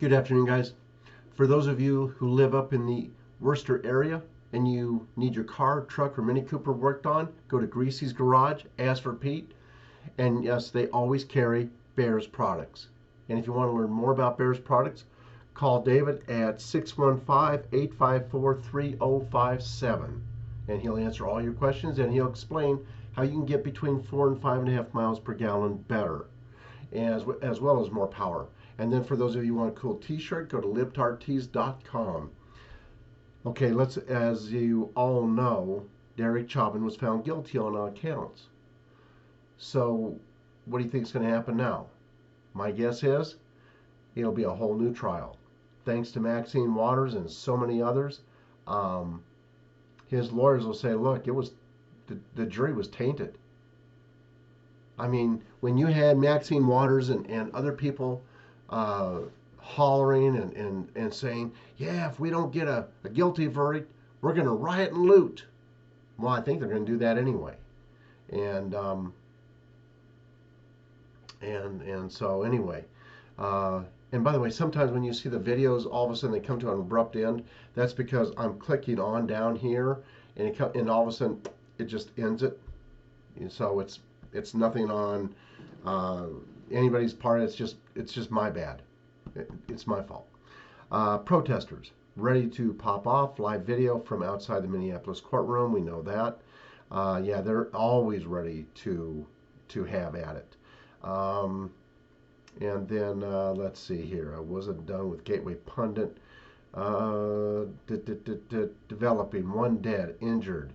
Good afternoon, guys. For those of you who live up in the Worcester area and you need your car, truck, or Mini Cooper worked on, go to Greasy's Garage, ask for Pete, and yes, they always carry Bears products. And if you want to learn more about Bears products, call David at 615-854-3057, and he'll answer all your questions and he'll explain how you can get between 4 and 5.5 miles per gallon better, as well as more power. And then for those of you who want a cool t-shirt, go to libtartees.com. Okay, as you all know, Derek Chauvin was found guilty on all counts. So what do you think is going to happen now? My guess is it'll be a whole new trial. Thanks to Maxine Waters and so many others, his lawyers will say, look, the jury was tainted. I mean, when you had Maxine Waters and other people hollering and saying, yeah, if we don't get a guilty verdict, we're going to riot and loot. Well, I think they're going to do that anyway. And so anyway, and by the way, sometimes when you see the videos, all of a sudden they come to an abrupt end. That's because I'm clicking on down here, and all of a sudden it just ends it. And so it's nothing on anybody's part. It's just my bad. It's my fault. Protesters ready to pop off. Live video from outside the Minneapolis courtroom. We know that. Yeah, they're always ready to have at it. And then let's see here. I wasn't done with Gateway Pundit. Developing, one dead, injured.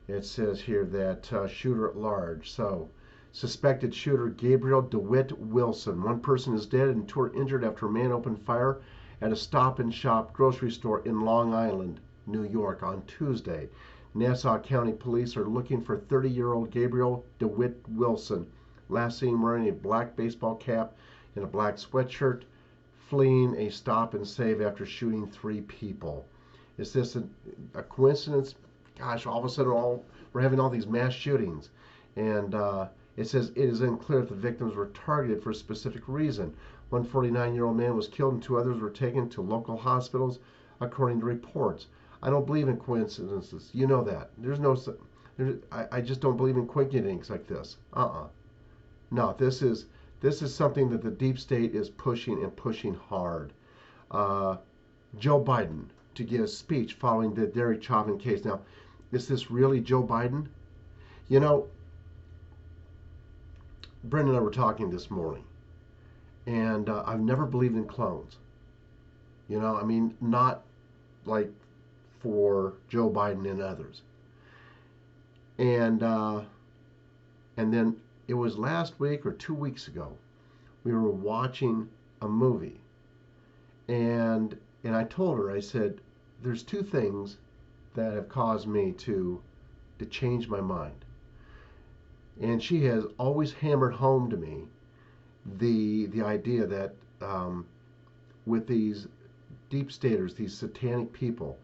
It says here that shooter at large. So, suspected shooter Gabriel DeWitt Wilson. One person is dead and two are injured after a man opened fire at a Stop and Shop grocery store in Long Island, New York on Tuesday. Nassau County Police are looking for 30-year-old Gabriel DeWitt Wilson, last seen wearing a black baseball cap and a black sweatshirt, fleeing a stop and save after shooting 3 people. Is this a coincidence? Gosh, all of a sudden we're having all these mass shootings. And it says it is unclear if the victims were targeted for a specific reason. One 49-year-old man was killed and 2 others were taken to local hospitals, according to reports. I don't believe in coincidences. You know that. I just don't believe in coincidences like this. No, this is something that the deep state is pushing and pushing hard. Joe Biden to give a speech following the Derek Chauvin case. Now, is this really Joe Biden? You know, Brenda and I were talking this morning, and I've never believed in clones. You know, I mean, not like for Joe Biden and others. And then it was last week or 2 weeks ago, we were watching a movie, and I told her, I said, there's 2 things that have caused me to change my mind. And she has always hammered home to me the idea that with these deep staters, these satanic people,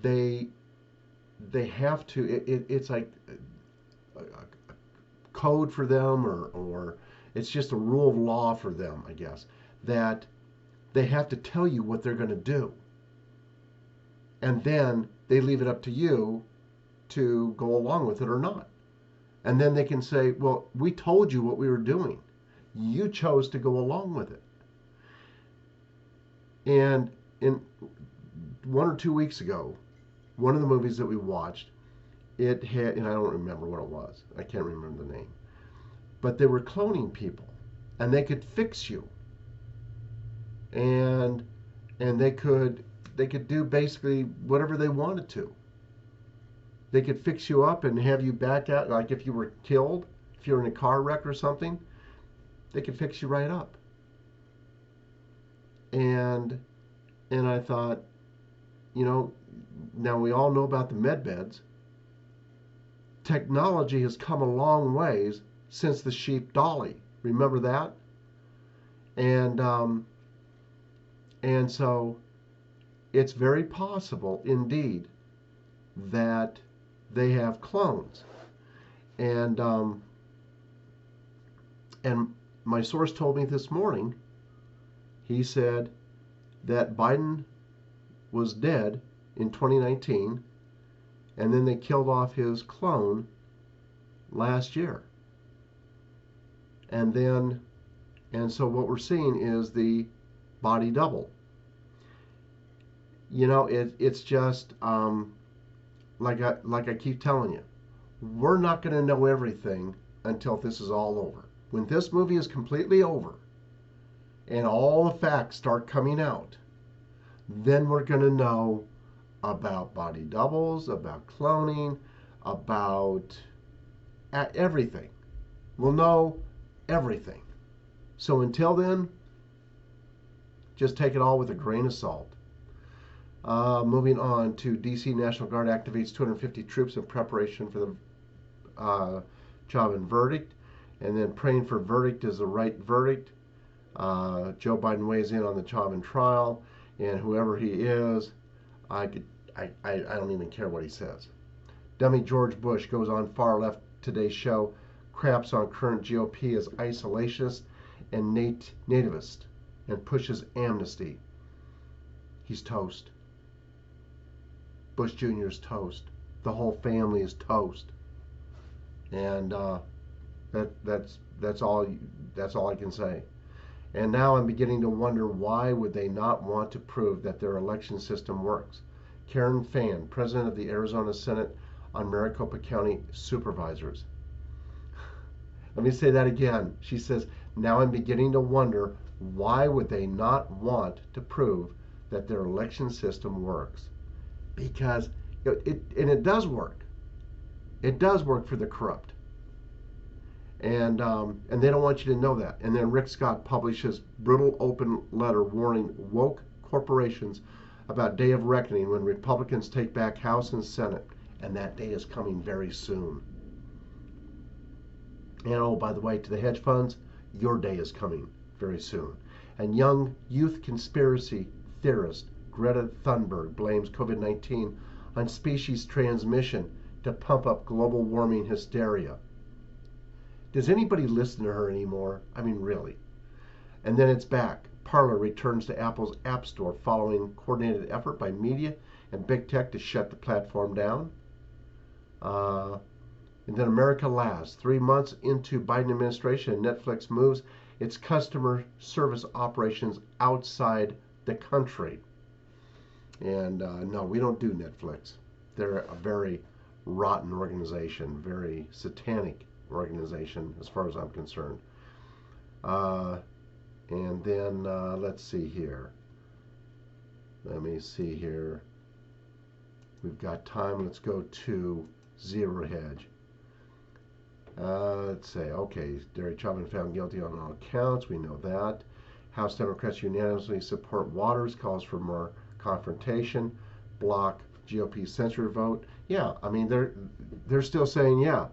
they have to, it's like a code for them, or it's just a rule of law for them, I guess, that they have to tell you what they're going to do. And then they leave it up to you to go along with it or not. And then they can say, well, we told you what we were doing. You chose to go along with it. And in 1 or 2 weeks ago, one of the movies that we watched, it had, and I don't remember what it was. I can't remember the name. But they were cloning people, and they could fix you. And they could do basically whatever they wanted to. They could fix you up and have you back out, like if you were killed, if you're in a car wreck or something, they could fix you right up. And I thought, you know, now we all know about the med beds. Technology has come a long ways since the sheep dolly. Remember that? And so it's very possible indeed that they have clones. And my source told me this morning He said that Biden was dead in 2019, and then they killed off his clone last year. And so what we're seeing is the body double. It's just like I keep telling you, we're not going to know everything until this is all over. When this movie is completely over and all the facts start coming out, then we're going to know about body doubles, about cloning, about everything. We'll know everything. So until then, just take it all with a grain of salt. Moving on to D.C. National Guard activates 250 troops in preparation for the Chauvin verdict, and then praying for verdict is the right verdict. Joe Biden weighs in on the Chauvin trial, and whoever he is, I don't even care what he says. Dummy George Bush goes on far left Today's Show, craps on current GOP as isolationist and nativist, and pushes amnesty. He's toast. Bush Jr. is toast. The whole family is toast. And that's all I can say. And now I'm beginning to wonder, why would they not want to prove that their election system works? Karen Fann, president of the Arizona Senate on Maricopa County Supervisors. Let me say that again. She says, now I'm beginning to wonder, why would they not want to prove that their election system works? Because it does work. It does work for the corrupt. And they don't want you to know that. And then Rick Scott publishes brutal open letter warning woke corporations about day of reckoning when Republicans take back House and Senate. And that day is coming very soon. And oh, by the way, to the hedge funds, your day is coming very soon. And young youth conspiracy theorist Greta Thunberg blames COVID-19 on species transmission to pump up global warming hysteria. Does anybody listen to her anymore? I mean, really. And then it's back. Parler returns to Apple's App Store following coordinated effort by media and big tech to shut the platform down. And then America Last. 3 months into Biden administration, Netflix moves its customer service operations outside the country. And no, we don't do Netflix. They're a very rotten organization, very satanic organization as far as I'm concerned. And then let's see here. Let me see here. We've got time. Let's go to Zero Hedge. Let's say, okay, Derek Chauvin found guilty on all counts. We know that. House Democrats unanimously support Waters, calls for more confrontation, block GOP censure vote. Yeah, I mean, they're still saying, yeah,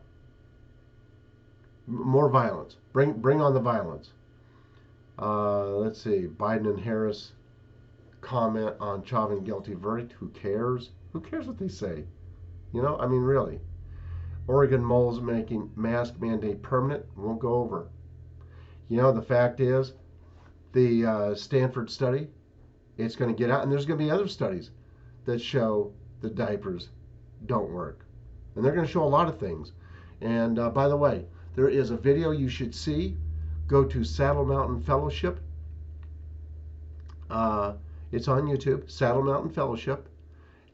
more violence. Bring on the violence. Let's see, Biden and Harris comment on Chauvin guilty verdict. Who cares? Who cares what they say? You know, I mean, really. Oregon moles making mask mandate permanent. Won't go over. You know, the fact is, the Stanford study, it's going to get out, and there's going to be other studies that show the diapers don't work. And they're going to show a lot of things. And by the way, there is a video you should see. Go to Saddle Mountain Fellowship. It's on YouTube, Saddle Mountain Fellowship,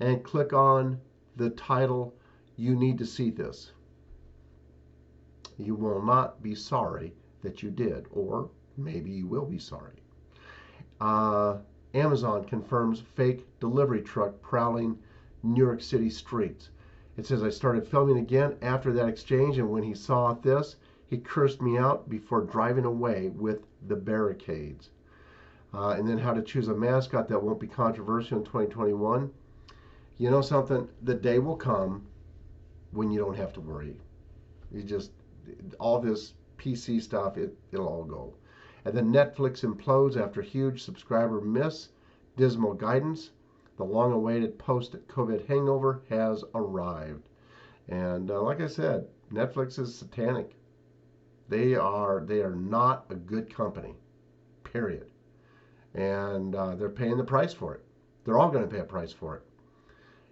and click on the title, You Need to See This. You will not be sorry that you did, or maybe you will be sorry. Amazon confirms fake delivery truck prowling New York City streets. It says, I started filming again after that exchange, and when he saw this, he cursed me out before driving away with the barricades. And then how to choose a mascot that won't be controversial in 2021. You know something? The day will come when you don't have to worry. You just, all this PC stuff, it'll all go. And then Netflix implodes after huge subscriber miss, dismal guidance. The long-awaited post-COVID hangover has arrived. And like I said, Netflix is satanic. They are not a good company, period. and they're paying the price for it. They're all going to pay a price for it.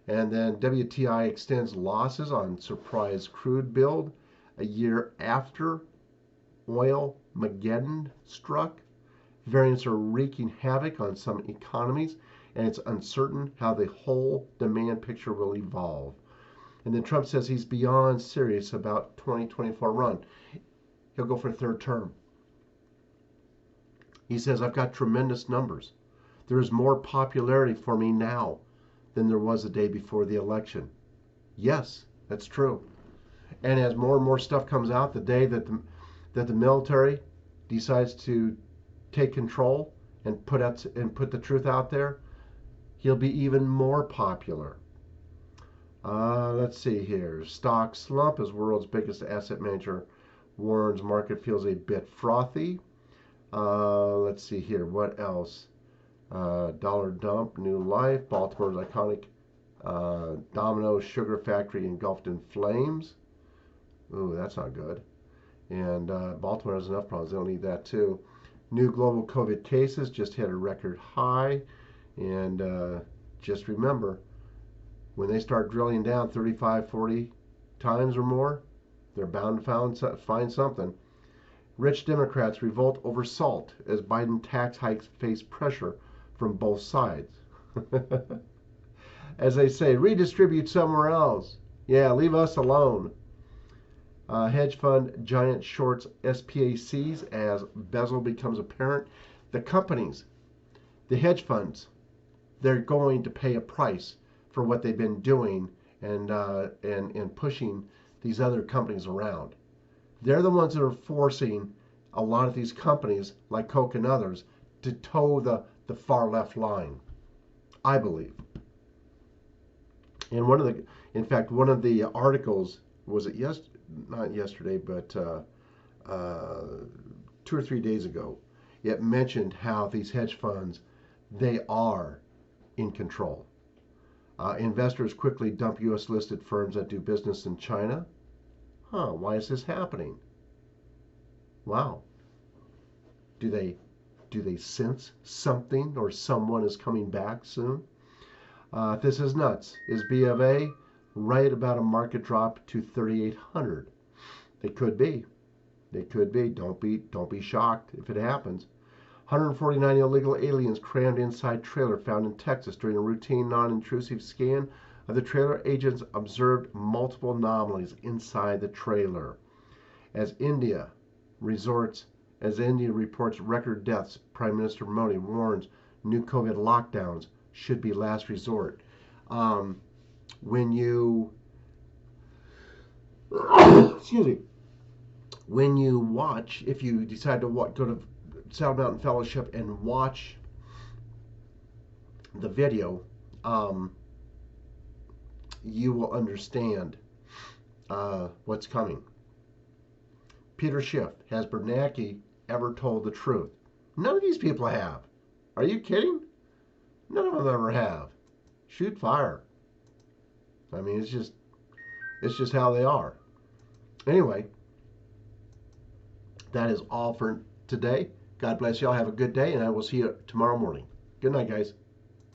And then WTI extends losses on surprise crude build a year after oil Mageddon struck. Variants are wreaking havoc on some economies, and it's uncertain how the whole demand picture will evolve. And then Trump says he's beyond serious about 2024 run. He'll go for a third term. He says, I've got tremendous numbers. There is more popularity for me now than there was the day before the election. Yes, that's true. And as more and more stuff comes out, the day that the military decides to take control and put the truth out there, he'll be even more popular. Let's see here. Stock slump as world's biggest asset manager warns market feels a bit frothy. Let's see here. What else? Dollar dump, new life. Baltimore's iconic Domino's sugar factory engulfed in flames. Ooh, that's not good. And Baltimore has enough problems. They don't need that too. New global COVID cases just hit a record high. And just remember, when they start drilling down 35, 40 times or more, they're bound to find something. Rich Democrats revolt over SALT as Biden tax hikes face pressure from both sides. As they say, redistribute somewhere else. Yeah, leave us alone. Hedge fund giant shorts SPACs as bezel becomes apparent. The companies, the hedge funds, they're going to pay a price for what they've been doing and pushing these other companies around. They're the ones that are forcing a lot of these companies, like Coke and others, to toe the far left line, I believe. And in fact, one of the articles, was it not yesterday, but 2 or 3 days ago, it mentioned how these hedge funds, they are in control. Investors quickly dump U.S. listed firms that do business in China. Why is this happening? Wow. Do they sense something or someone is coming back soon? This is nuts. Is B of A right about a market drop to 3,800? It could be. It could be. Don't be shocked if it happens. 149 illegal aliens crammed inside trailer found in Texas during a routine non-intrusive scan of the trailer. Agents observed multiple anomalies inside the trailer. As India reports record deaths, Prime Minister Modi warns new COVID lockdowns should be last resort. When you excuse me, when you watch, if you decide to go to Saddle Mountain Fellowship and watch the video, you will understand what's coming. Peter Schiff, has Bernanke ever told the truth? None of these people have. Are you kidding? None of them ever have. Shoot fire. I mean, it's just how they are. Anyway, that is all for today. God bless y'all. Have a good day, and I will see you tomorrow morning. Good night, guys.